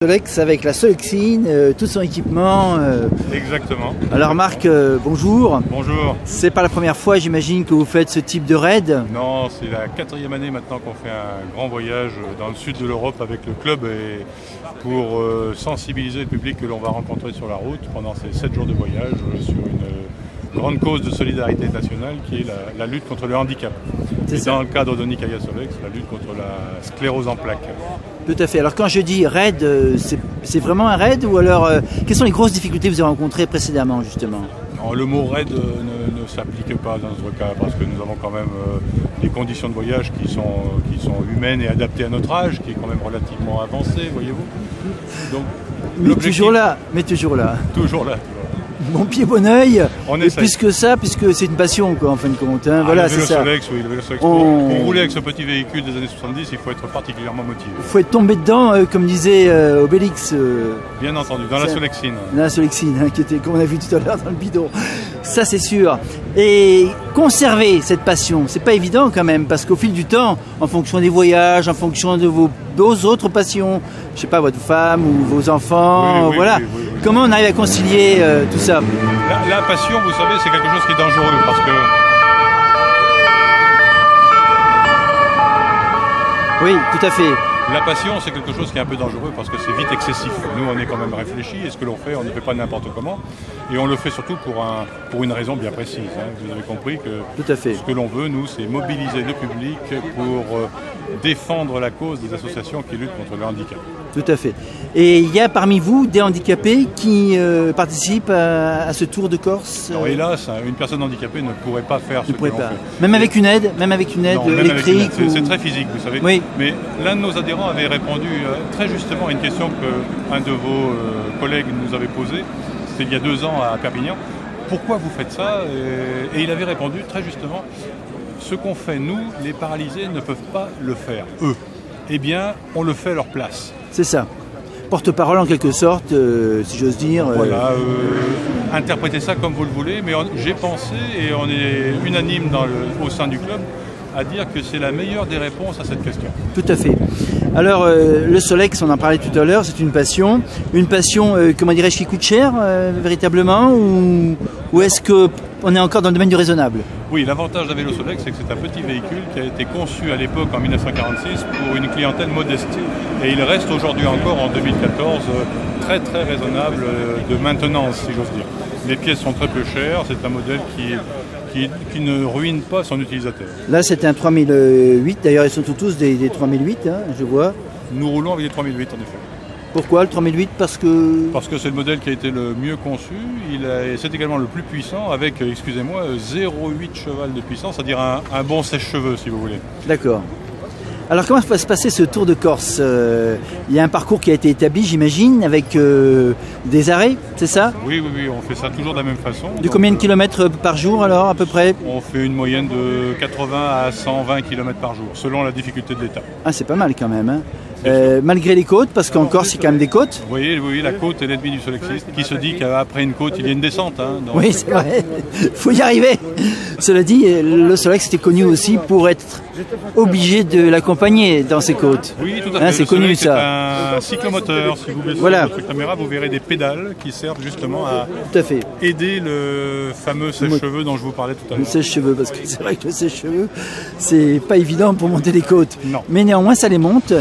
Solex avec la Solexine, tout son équipement. Exactement. Alors Marc, bonjour. Bonjour. C'est pas la première fois, j'imagine, que vous faites ce type de raid? Non, c'est la 4e année maintenant qu'on fait un grand voyage dans le sud de l'Europe avec le club et pour sensibiliser le public que l'on va rencontrer sur la route pendant ces 7 jours de voyage sur une grande cause de solidarité nationale qui est la lutte contre le handicap. Et dans le cadre de Nikaya Solex, la lutte contre la sclérose en plaques. Tout à fait. Alors quand je dis raid, c'est vraiment un raid ou alors quelles sont les grosses difficultés que vous avez rencontrées précédemment justement? Non, le mot raid ne s'applique pas dans notre cas parce que nous avons quand même des conditions de voyage qui sont humaines et adaptées à notre âge, qui est quand même relativement avancé, voyez-vous. Donc, mais toujours là, mais toujours là. Toujours là. Bon pied, bon oeil. Et plus que ça, puisque c'est une passion, quoi, en fin de compte. Hein. Voilà, c'est ça. Le vélo Solex, pour rouler avec ce petit véhicule des années 70, il faut être particulièrement motivé. Il faut être tombé dedans, comme disait Obélix. Bien entendu, dans la Solexine. Dans la Solexine, hein, qui était, comme on a vu tout à l'heure, dans le bidon. Ça, c'est sûr. Et conserver cette passion, c'est pas évident quand même, parce qu'au fil du temps, en fonction des voyages, en fonction de vos autres passions, je sais pas, votre femme ou vos enfants, voilà. Oui. Comment on arrive à concilier tout ça? La passion, vous savez, c'est quelque chose qui est dangereux parce que... Oui, tout à fait. La passion, c'est quelque chose qui est un peu dangereux parce que c'est vite excessif. Nous, on est quand même réfléchi et ce que l'on fait, on ne fait pas n'importe comment. Et on le fait surtout pour une raison bien précise. Hein. Vous avez compris que tout à fait. Ce que l'on veut, nous, c'est mobiliser le public pour défendre la cause des associations qui luttent contre le handicap. Tout à fait. Et il y a parmi vous des handicapés qui participent à ce Tour de Corse? Alors hélas, une personne handicapée ne pourrait pas faire ce que l'on fait. Même avec une aide, électrique? C'est très physique, vous savez. Oui. Mais l'un de nos adhérents avait répondu très justement à une question qu'un de vos collègues nous avait posée. C'était il y a 2 ans à Perpignan. Pourquoi vous faites ça? Et il avait répondu très justement, ce qu'on fait nous, les paralysés ne peuvent pas le faire, eux. Eh bien, on le fait à leur place. C'est ça. Porte-parole en quelque sorte, si j'ose dire. Voilà, interprétez ça comme vous le voulez, mais j'ai pensé, et on est unanime au sein du club, à dire que c'est la meilleure des réponses à cette question. Tout à fait. Alors, le Solex, on en parlait tout à l'heure, c'est une passion, comment dirais-je, qui coûte cher, véritablement, ou est-ce qu'on est encore dans le domaine du raisonnable? Oui, l'avantage d'un vélo Solex, c'est que c'est un petit véhicule qui a été conçu à l'époque, en 1946, pour une clientèle modeste. Et il reste aujourd'hui encore, en 2014, très très raisonnable de maintenance, si j'ose dire. Les pièces sont très peu chères, c'est un modèle qui ne ruine pas son utilisateur. Là, c'est un 3008, d'ailleurs, ils sont tous des 3008, hein, je vois. Nous roulons avec des 3008, en effet. Pourquoi le 3008? Parce que c'est le modèle qui a été le mieux conçu, c'est également le plus puissant, avec, excusez-moi, 0,8 cheval de puissance, c'est-à-dire un bon sèche-cheveux, si vous voulez. D'accord. Alors comment va se passer ce Tour de Corse? Il y a un parcours qui a été établi, j'imagine, avec des arrêts, c'est ça? Oui, on fait ça toujours de la même façon. Combien de kilomètres par jour alors, à peu près? On fait une moyenne de 80 à 120 km par jour, selon la difficulté de l'étape. Ah, c'est pas mal quand même, hein. Malgré les côtes, parce qu'en Corse, c'est quand même des côtes. Oui, la côte est l'ennemi du solexiste, qui se dit qu'après une côte, il y a une descente. Hein, donc... Oui, c'est vrai, il faut y arriver. Cela dit, le Solex était connu aussi pour être obligé de l'accompagner dans ses côtes. Oui, tout à fait. C'est connu, ça. C'est un cyclomoteur. Si vous baissez votre caméra, vous verrez des pédales qui servent justement à aider le fameux sèche-cheveux dont je vous parlais tout à l'heure. Le sèche-cheveux, parce que c'est vrai que le sèche-cheveux, c'est pas évident pour monter les côtes. Non. Mais néanmoins, ça les monte.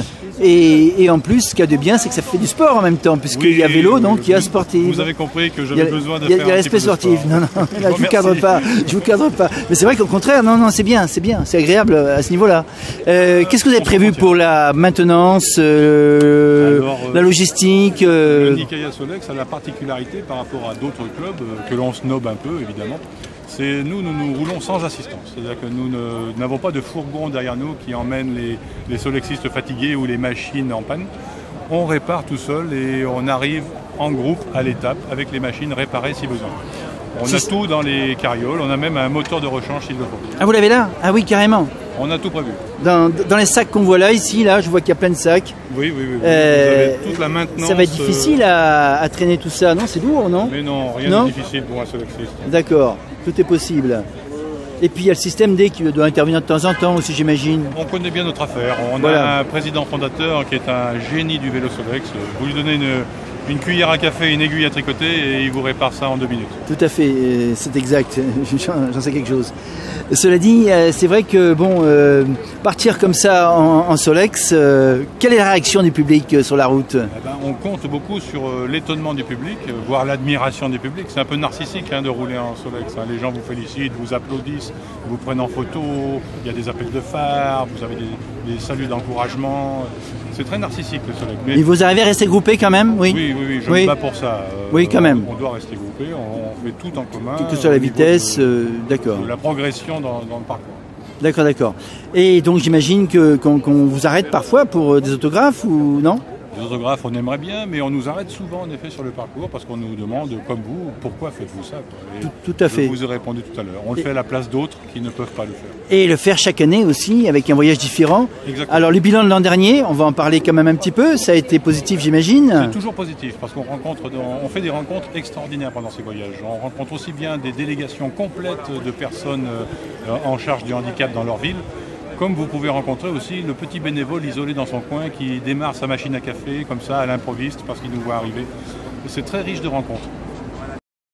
Et en plus, ce qu'il y a de bien, c'est que ça fait du sport en même temps, puisqu'il y a vélo, donc il y a sportif. Vous avez compris que j'avais besoin de faire un petit peu de sport. Il y a l'aspect sportif. Non, là, je vous cadre pas. Mais c'est vrai qu'au contraire, non, c'est bien, c'est agréable à ce niveau-là. Qu'est-ce que vous avez prévu pour la maintenance, la logistique Le Nikaya Solex a la particularité par rapport à d'autres clubs, que l'on snobe un peu, évidemment. Nous roulons sans assistance, c'est-à-dire que nous n'avons pas de fourgon derrière nous qui emmène les solexistes fatigués ou les machines en panne. On répare tout seul et on arrive en groupe à l'étape avec les machines réparées si besoin. On a tout dans les carrioles, on a même un moteur de rechange s'il le faut. Ah, vous l'avez là? Ah oui, carrément. On a tout prévu. Dans les sacs qu'on voit là, ici, là, je vois qu'il y a plein de sacs. Oui. Vous avez toute la maintenance. Ça va être difficile à traîner tout ça, non? C'est lourd, non? Mais non, rien de difficile pour un solexiste. D'accord, tout est possible. Et puis il y a le système D qui doit intervenir de temps en temps aussi, j'imagine. On connaît bien notre affaire. On Voilà. a un président fondateur qui est un génie du vélo Solex. Vous lui donnez une cuillère à café et une aiguille à tricoter et il vous répare ça en 2 minutes. Tout à fait, c'est exact, j'en sais quelque chose. Cela dit, c'est vrai que bon, partir comme ça en Solex, quelle est la réaction du public sur la route? Eh ben, on compte beaucoup sur l'étonnement du public, voire l'admiration du public. C'est un peu narcissique de rouler en Solex. Les gens vous félicitent, vous applaudissent, vous prennent en photo, il y a des appels de phare, vous avez des saluts d'encouragement. C'est très narcissique le Solex. Mais Et vous arrivez à rester groupé quand même? Oui, oui, je me bats pour ça. Oui, quand même. On doit rester groupé, on fait tout en commun. Tout sur la vitesse, d'accord. De la progression dans le parcours. D'accord, d'accord. Et donc j'imagine qu'on vous arrête parfois pour des autographes ou non? Les autographes, on aimerait bien, mais on nous arrête souvent en effet sur le parcours parce qu'on nous demande, comme vous, pourquoi faites-vous ça, quoi. Tout à fait. Je vous ai répondu tout à l'heure. On le fait à la place d'autres qui ne peuvent pas le faire. Et le faire chaque année aussi, avec un voyage différent. Exactement. Alors le bilan de l'an dernier, on va en parler quand même un petit peu, ça a été positif j'imagine. C'est toujours positif parce on fait des rencontres extraordinaires pendant ces voyages. On rencontre aussi bien des délégations complètes de personnes en charge du handicap dans leur ville, comme vous pouvez rencontrer aussi le petit bénévole isolé dans son coin qui démarre sa machine à café comme ça à l'improviste parce qu'il nous voit arriver. C'est très riche de rencontres.